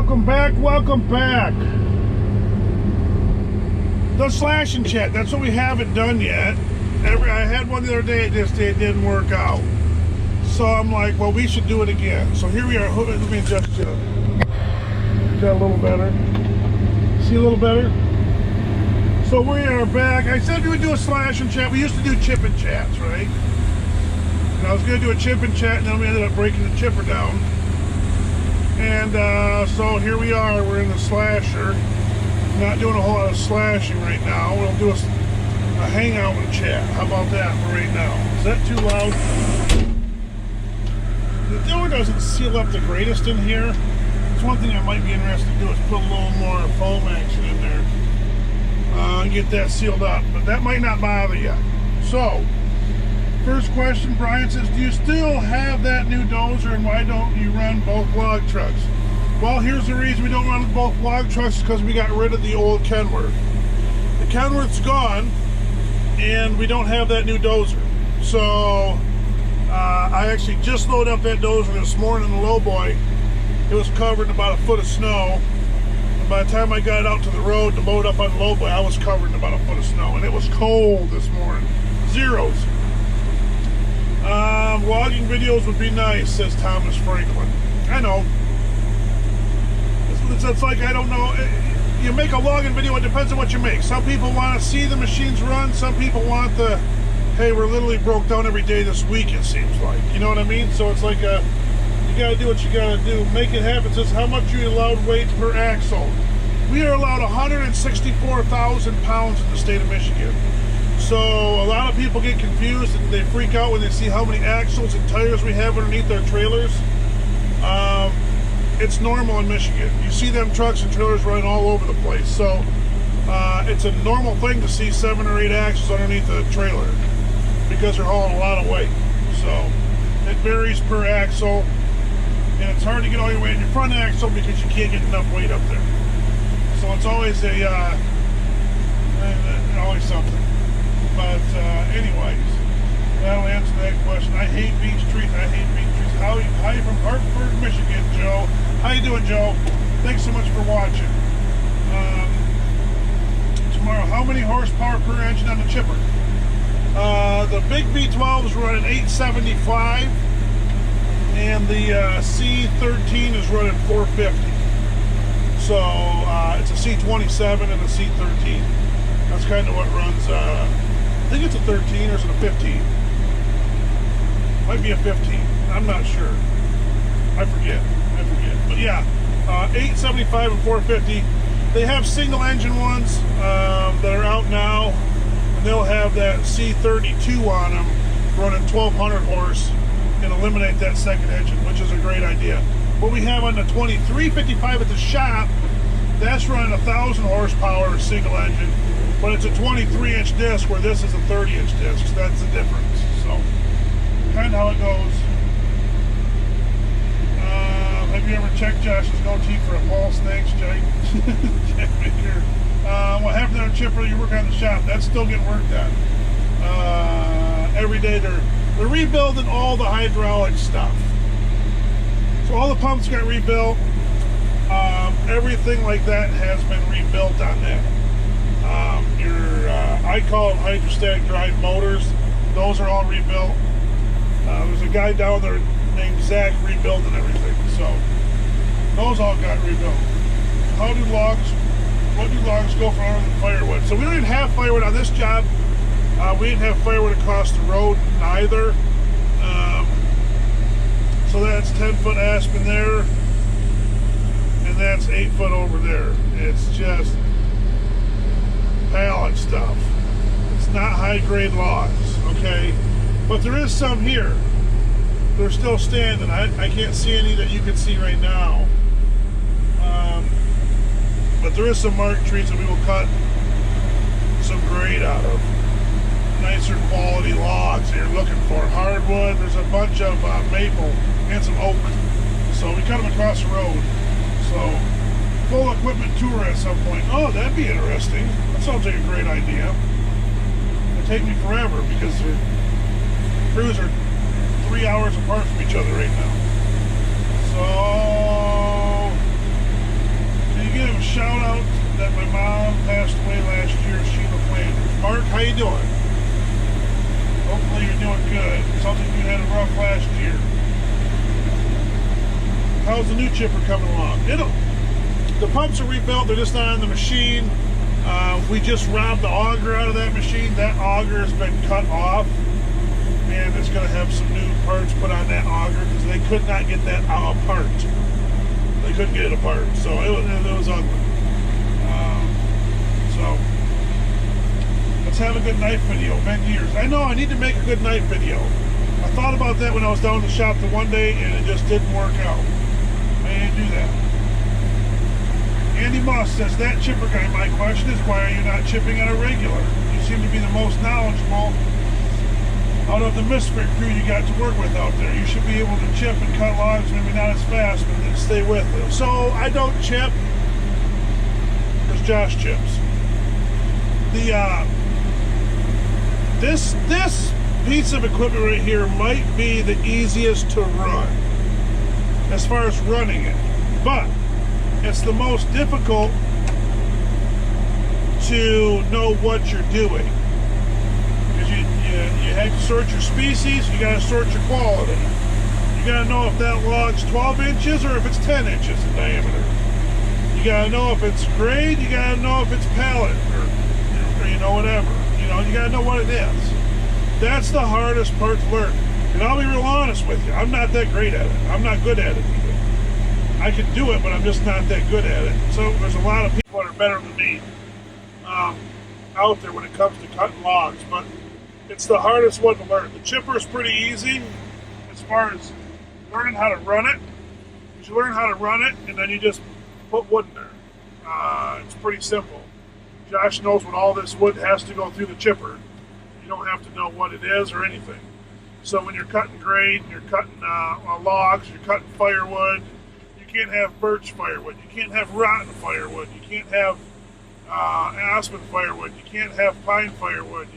Welcome back, welcome back. The slash and chat, that's what we haven't done yet. I had one the other day, it didn't work out. So I'm like, well, we should do it again. So here we are. Let me adjust you. Is that a little better? See a little better? So we are back. I said we would do a slash and chat. We used to do chip and chats, right? And I was going to do a chip and chat, and then we ended up breaking the chipper down. And so here we are. We're in the slasher. Not doing a whole lot of slashing right now. We'll do a hangout and chat. How about that for right now? Is that too loud? The door doesn't seal up the greatest in here. It's one thing I might be interested to do is put a little more foam action in there and get that sealed up. But that might not bother you. So, first question, Brian says, do you still have that new dozer and why don't you run both log trucks? Well, here's the reason we don't run both log trucks, because we got rid of the old Kenworth. The Kenworth's gone and we don't have that new dozer. So I actually just loaded up that dozer this morning, the lowboy. It was covered in about a foot of snow. And by the time I got it out to the road to load up on the lowboy, I was covered in about a foot of snow. And it was cold this morning. Zeros. Logging videos would be nice, says Thomas Franklin. I know. It's like, I don't know. You make a logging video, it depends on what you make. Some people want to see the machines run. Some people want the, hey, we're literally broke down every day this week, it seems like. You know what I mean? So it's like you got to do what you got to do. Make it happen. It says, how much are you allowed weight per axle? We are allowed 164,000 pounds in the state of Michigan. So a lot of people get confused and they freak out when they see how many axles and tires we have underneath our trailers. It's normal in Michigan. You see them trucks and trailers running all over the place. So it's a normal thing to see 7 or 8 axles underneath a trailer because they're hauling a lot of weight. So it varies per axle, and it's hard to get all your weight in your front axle because you can't get enough weight up there. So it's always always something. But anyways, that'll answer that question. I hate beech trees. I hate beech trees. How are you from Hartford, Michigan, Joe? How you doing, Joe? Thanks so much for watching. Tomorrow, how many horsepower per engine on the chipper? The big V12 is running 875, and the C13 is running 450. So it's a C27 and a C13. That's kind of what runs. I think it's a 13 or is it a 15? Might be a 15. I'm not sure. I forget. But yeah, 875 and 450. They have single engine ones that are out now, and they'll have that C32 on them running 1200 horse and eliminate that second engine, which is a great idea. What we have on the 2355 at the shop, that's running 1000 horsepower single engine, but it's a 23-inch disc where this is a 30-inch disc. So that's the difference. So kind of how it goes. Have you ever checked Josh's goatee for a false thanks, Jake? What happened to our chipper you work on the shop? That's still getting worked on. Every day they're rebuilding all the hydraulic stuff. So all the pumps got rebuilt. Everything like that has been rebuilt on that. I call them hydrostatic drive motors. Those are all rebuilt. There's a guy down there named Zach rebuilding everything. So those all got rebuilt. What do logs go for other than firewood? So we don't even have firewood on this job. We didn't have firewood across the road either. So that's 10-foot aspen there, and that's 8 foot over there. It's just pallet stuff. It's not high-grade logs, okay? But there is some here. They're still standing. I can't see any that you can see right now. But there is some marked trees that we will cut some grade out of. Nicer quality logs that you're looking for. Hardwood, there's a bunch of maple and some oak. So we cut them across the road. So full equipment tour at some point. Oh, that'd be interesting. That sounds like a great idea. It'll take me forever because the crews are 3 hours apart from each other right now. So how's the new chipper coming along? The pumps are rebuilt, they're just not on the machine. We just robbed the auger out of that machine. That auger has been cut off, and it's going to have some new parts put on that auger because they could not get that apart. They couldn't get it apart, so it was ugly. So let's have a good knife video. Been years. I know I need to make a good knife video. I thought about that when I was down in the shop the one day, and it just didn't work out. I didn't do that. Andy Moss says, that chipper guy, my question is, why are you not chipping on a regular? You seem to be the most knowledgeable out of the misfit crew you got to work with out there. You should be able to chip and cut logs, maybe not as fast, but then stay with it. So I don't chip, because Josh chips. This piece of equipment right here might be the easiest to run as far as running it, but it's the most difficult to know what you're doing, because you have to sort your species, you got to sort your quality, you got to know if that log's 12 inches or if it's 10 inches in diameter, you got to know if it's grade, you got to know if it's pallet or whatever, you got to know what it is. That's the hardest part to learn, and I'll be real honest with you, I'm not that great at it. I'm not good at it either. I can do it, but I'm just not that good at it. So there's a lot of people that are better than me out there when it comes to cutting logs, but it's the hardest one to learn. The chipper is pretty easy as far as learning how to run it. You learn how to run it, and then you just put wood in there. It's pretty simple. Josh knows when all this wood has to go through the chipper. You don't have to know what it is or anything. So when you're cutting grade, you're cutting logs, you're cutting firewood, you can't have birch firewood, you can't have rotten firewood, you can't have aspen firewood, you can't have pine firewood,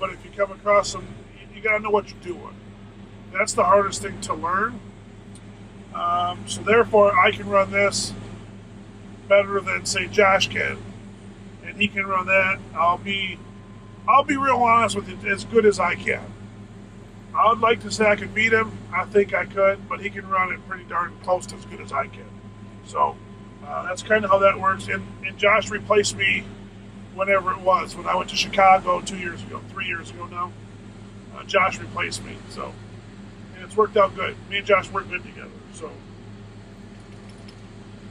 but if you come across some, you got to know what you're doing. That's the hardest thing to learn. So therefore, I can run this better than, say, Josh can, and he can run that. I'll be real honest with you, as good as I can. I would like to say I could beat him. I think I could, but he can run it pretty darn close to as good as I can. So that's kind of how that works. And Josh replaced me whenever it was. When I went to Chicago 3 years ago now, Josh replaced me. So, and it's worked out good. Me and Josh work good together. So,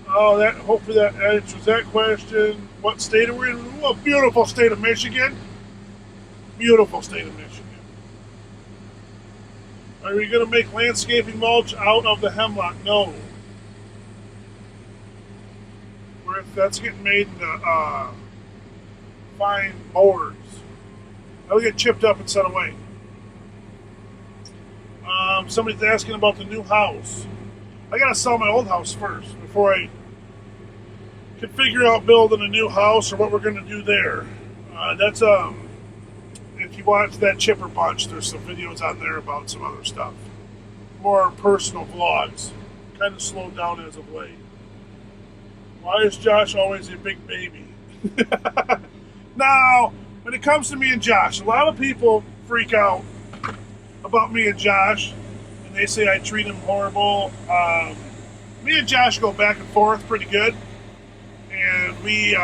hopefully that answers that question. What state are we in? Oh, beautiful state of Michigan. Beautiful state of Michigan. Are we going to make landscaping mulch out of the hemlock? No. That's getting made into fine boards. That'll get chipped up and set away. Somebody's asking about the new house. I got to sell my old house first before I can figure out building a new house or what we're going to do there. That's if you watch that Chipper Bunch, there's some videos on there about some other stuff. More personal vlogs. Kind of slowed down as of late. Why is Josh always a big baby? Now, when it comes to me and Josh, a lot of people freak out about me and Josh, and they say I treat him horrible. Me and Josh go back and forth pretty good, and we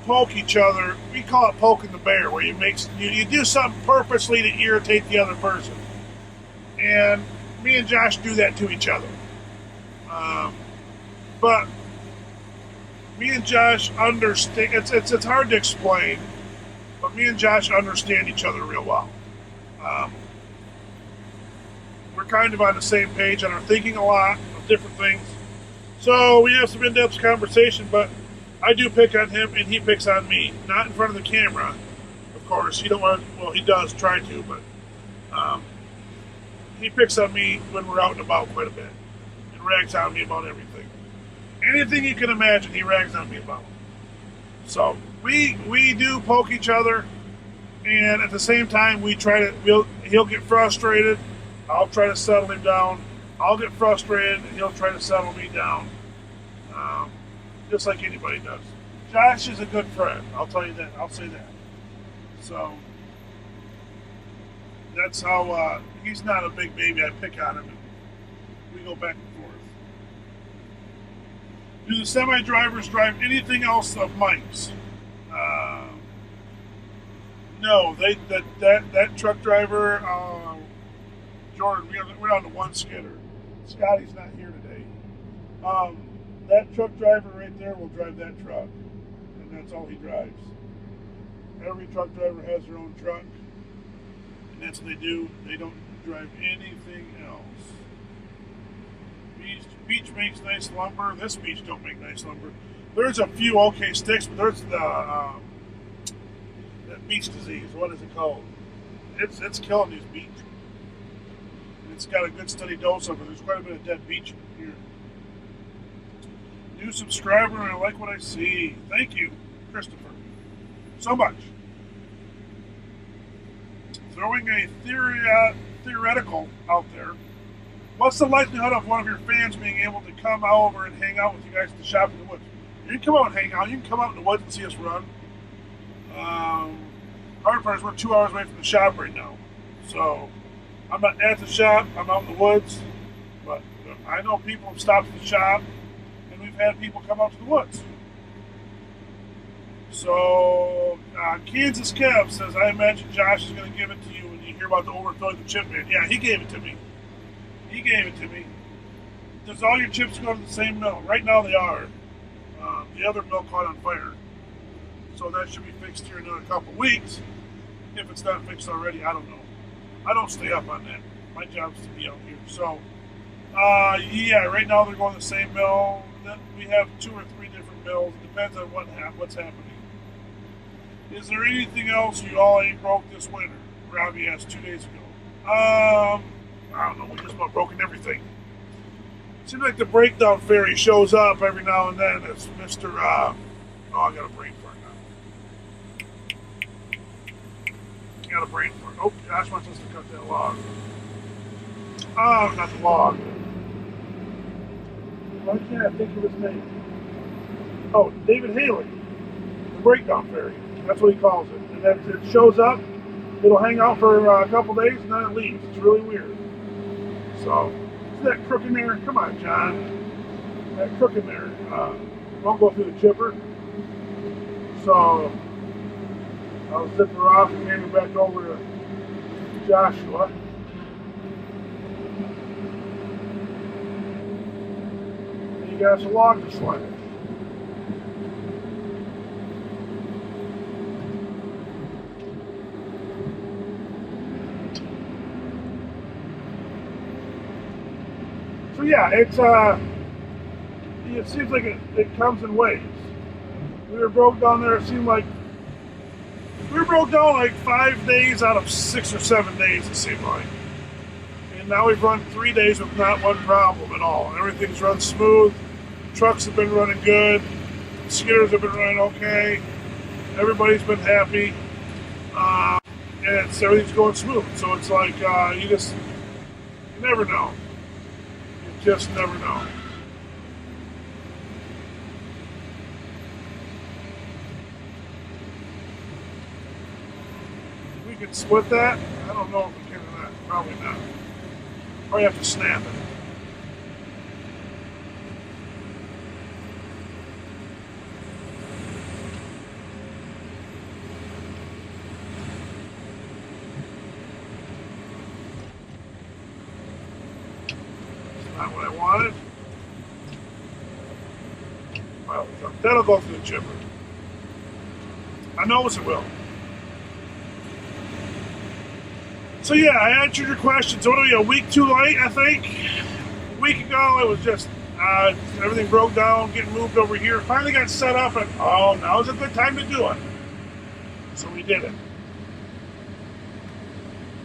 poke each other. We call it poking the bear, where you do something purposely to irritate the other person. And me and Josh do that to each other. But me and Josh understand. It's hard to explain, but me and Josh understand each other real well. We're kind of on the same page and are thinking a lot of different things. So we have some in-depth conversation, but I do pick on him and he picks on me. Not in front of the camera, of course. He does try to, but he picks on me when we're out and about quite a bit and rags on me about everything. Anything you can imagine, he rags on me about. So we do poke each other, and at the same time he'll get frustrated. I'll try to settle him down. I'll get frustrated, and he'll try to settle me down. Just like anybody does. Josh is a good friend. I'll tell you that. I'll say that. So that's how he's not a big baby. I pick on him. We go back and forth. Do the semi-drivers drive anything else of Mike's? No, that truck driver, Jordan. We're on to one skidder. Scotty's not here today. That truck driver right there will drive that truck, and that's all he drives. Every truck driver has their own truck, and that's what they do. They don't drive anything else. Beach makes nice lumber. This beach don't make nice lumber. There's a few okay sticks, but there's the that beach disease. What is it called? It's killing these beach. And it's got a good steady dose of it. There's quite a bit of dead beach here. New subscriber, and I like what I see. Thank you, Christopher, so much. Throwing a theoretical out there. What's the likelihood of one of your fans being able to come over and hang out with you guys at the shop in the woods? You can come out and hang out. You can come out in the woods and see us run. Hard part is we're 2 hours away from the shop right now. So I'm not at the shop. I'm out in the woods. But I know people have stopped at the shop, and we've had people come out to the woods. So Kansas Kev says, I imagine Josh is going to give it to you when you hear about the overfilling the chip bin. Yeah, he gave it to me. He gave it to me. Does all your chips go to the same mill? Right now they are. The other mill caught on fire. So that should be fixed here in another couple weeks. If it's not fixed already, I don't know. I don't stay up on that. My job is to be out here. So, yeah, right now they're going to the same mill. We have 2 or 3 different mills. It depends on what's happening. Is there anything else you all ain't broke this winter? Robbie asked 2 days ago. I don't know. We just about broken everything. Seems like the breakdown fairy shows up every now and then. It's Mr. I got a brain fart now. Got a brain fart. Oh, Josh wants us to cut that log. Oh, not the log. Why can't I think of his name? Oh, David Haley. The breakdown fairy. That's what he calls it. And then it shows up. It'll hang out for a couple days and then it leaves. It's really weird. So, see that crook in there? Come on, John. That crook in there won't go through the chipper. So, I'll zip her off and hand her back over to Joshua. And you got us a log to slide. So yeah, it seems like it comes in waves. We were broke down there. It seemed like we were broke down like 5 days out of 6 or 7 days. It seemed like, and now we've run 3 days with not one problem at all. Everything's run smooth. Trucks have been running good. Skidders have been running okay. Everybody's been happy, and everything's going smooth. So it's like you never know. Just never know. We could split that? I don't know if we can or not. Probably not. Probably have to snap it. Not what I wanted. Well, that'll go through the chipper. I know it will. So yeah, I answered your question. So what are we, a week too late, I think? A week ago, it was just everything broke down, getting moved over here. Finally got set up, and now's a good time to do it. So we did it.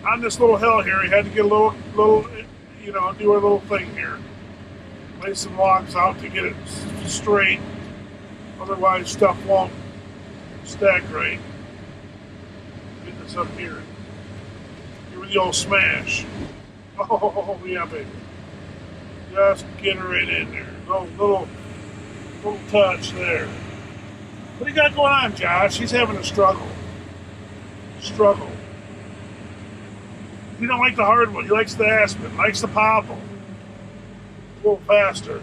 On this little hill here, we had to get a little do a little thing here. Lay some logs out to get it straight. Otherwise, stuff won't stack right. Get this up here. Give her the old smash. Oh, yeah, baby. Just get her right in there. Little touch there. What do you got going on, Josh? He's having a struggle. He don't like the hardwood. He likes the aspen. Likes the popple. little faster.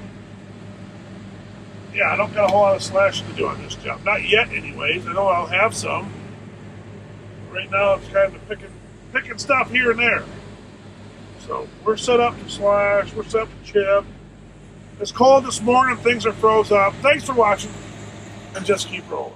Yeah, I don't got a whole lot of slashing to do on this job. Not yet, anyways. I know I'll have some. Right now, it's kind of picking stuff here and there. So we're set up to slash. We're set up to chip. It's cold this morning. Things are froze up. Thanks for watching, and just keep rolling.